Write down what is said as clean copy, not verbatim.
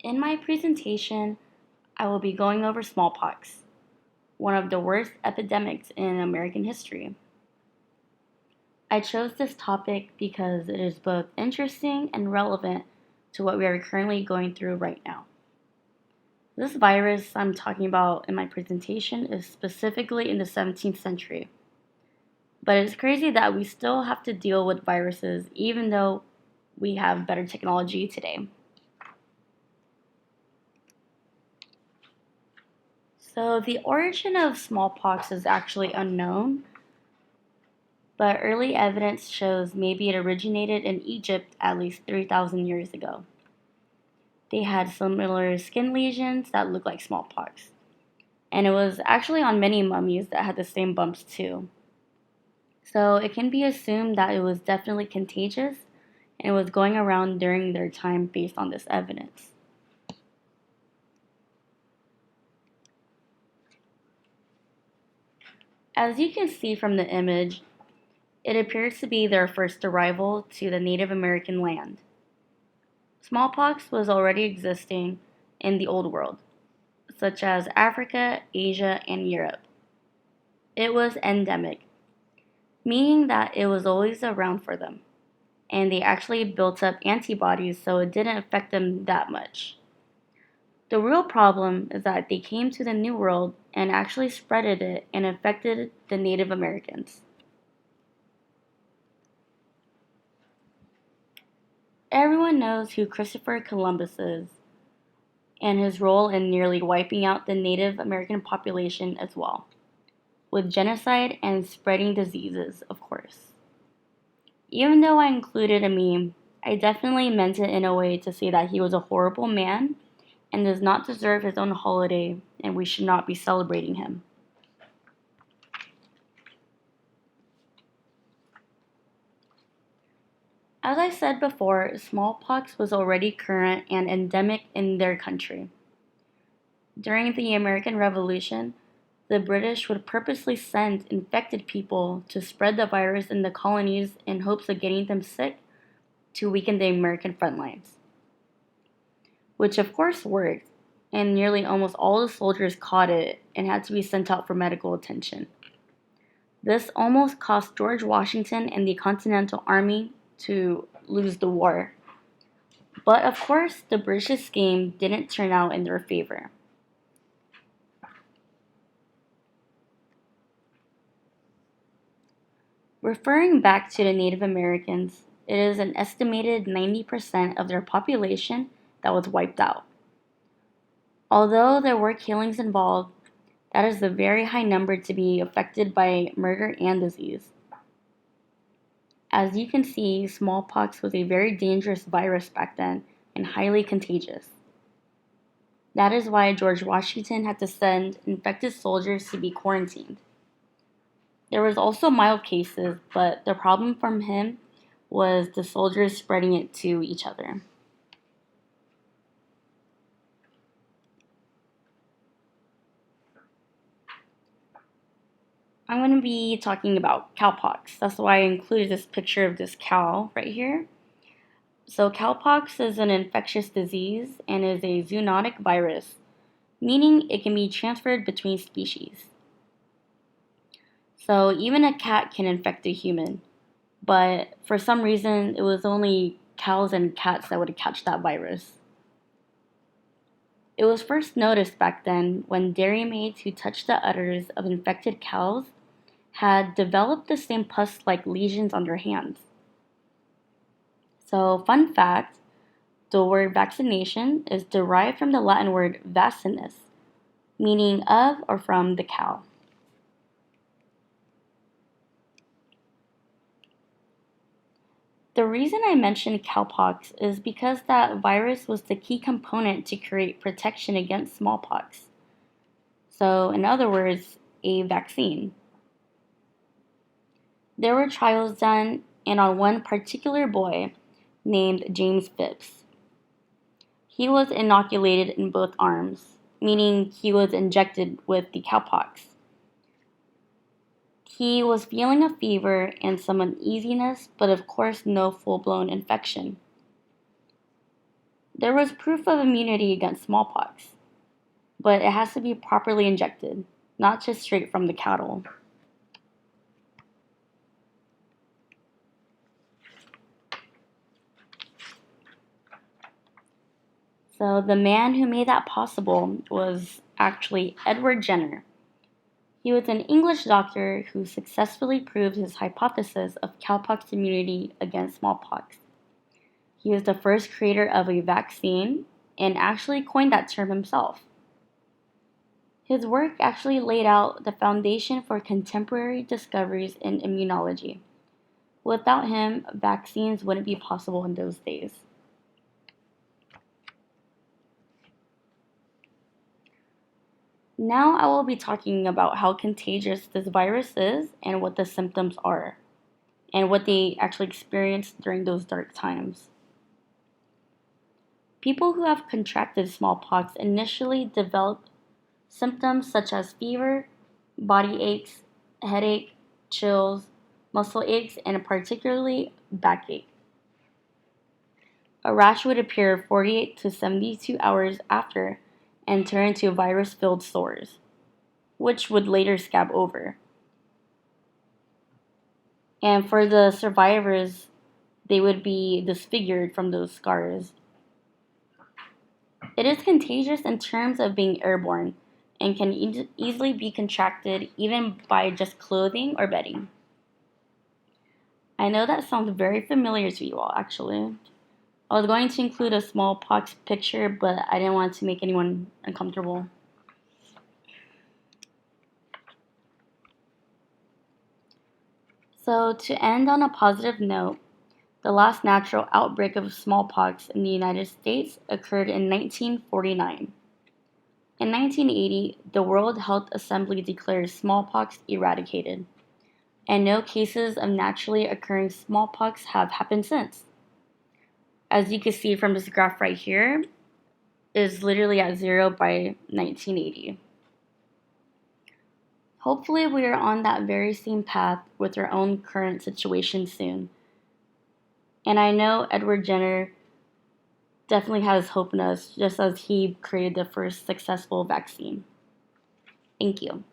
In my presentation, I will be going over smallpox, one of the worst epidemics in American history. I chose this topic because it is both interesting and relevant to what we are currently going through right now. This virus I'm talking about in my presentation is specifically in the 17th century. But it's crazy that we still have to deal with viruses even though we have better technology today. So the origin of smallpox is actually unknown, but early evidence shows maybe it originated in Egypt at least 3,000 years ago. They had similar skin lesions that looked like smallpox, and it was actually on many mummies that had the same bumps too. So it can be assumed that it was definitely contagious and it was going around during their time based on this evidence. As you can see from the image, it appears to be their first arrival to the Native American land. Smallpox was already existing in the Old World, such as Africa, Asia, and Europe. It was endemic, meaning that it was always around for them, and they actually built up antibodies so it didn't affect them that much. The real problem is that they came to the New World and actually spreaded it and affected the Native Americans. Everyone knows who Christopher Columbus is and his role in nearly wiping out the Native American population as well, with genocide and spreading diseases, of course. Even though I included a meme, I definitely meant it in a way to say that he was a horrible man and does not deserve his own holiday, and we should not be celebrating him. As I said before, smallpox was already current and endemic in their country. During the American Revolution, the British would purposely send infected people to spread the virus in the colonies in hopes of getting them sick to weaken the American front lines, which of course worked, and nearly almost all the soldiers caught it and had to be sent out for medical attention. This almost cost George Washington and the Continental Army to lose the war. But of course, the British scheme didn't turn out in their favor. Referring back to the Native Americans, it is an estimated 90% of their population that was wiped out. Although there were killings involved, that is a very high number to be affected by murder and disease. As you can see, smallpox was a very dangerous virus back then and highly contagious. That is why George Washington had to send infected soldiers to be quarantined. There was also mild cases, but the problem from him was the soldiers spreading it to each other. I'm going to be talking about cowpox. That's why I included this picture of this cow right here. So cowpox is an infectious disease and is a zoonotic virus, meaning it can be transferred between species. So even a cat can infect a human, but for some reason it was only cows and cats that would catch that virus. It was first noticed back then when dairymaids who touched the udders of infected cows had developed the same pus-like lesions on their hands. So, fun fact, the word vaccination is derived from the Latin word vaccinus, meaning of or from the cow. The reason I mentioned cowpox is because that virus was the key component to create protection against smallpox. So, in other words, a vaccine. There were trials done, and on one particular boy named James Phipps. He was inoculated in both arms, meaning he was injected with the cowpox. He was feeling a fever and some uneasiness, but of course no full-blown infection. There was proof of immunity against smallpox, but it has to be properly injected, not just straight from the cattle. So the man who made that possible was actually Edward Jenner. He was an English doctor who successfully proved his hypothesis of cowpox immunity against smallpox. He was the first creator of a vaccine and actually coined that term himself. His work actually laid out the foundation for contemporary discoveries in immunology. Without him, vaccines wouldn't be possible in those days. Now I will be talking about how contagious this virus is and what the symptoms are, and what they actually experienced during those dark times. People who have contracted smallpox initially develop symptoms such as fever, body aches, headache, chills, muscle aches, and particularly backache. A rash would appear 48 to 72 hours after and turn into virus filled sores, which would later scab over. And for the survivors, they would be disfigured from those scars. It is contagious in terms of being airborne and can easily be contracted even by just clothing or bedding. I know that sounds very familiar to you all, actually. I was going to include a smallpox picture, but I didn't want to make anyone uncomfortable. So, to end on a positive note, the last natural outbreak of smallpox in the United States occurred in 1949. In 1980, the World Health Assembly declared smallpox eradicated, and no cases of naturally occurring smallpox have happened since. As you can see from this graph right here, is literally at zero by 1980. Hopefully, we are on that very same path with our own current situation soon. And I know Edward Jenner definitely has hope in us, just as he created the first successful vaccine. Thank you.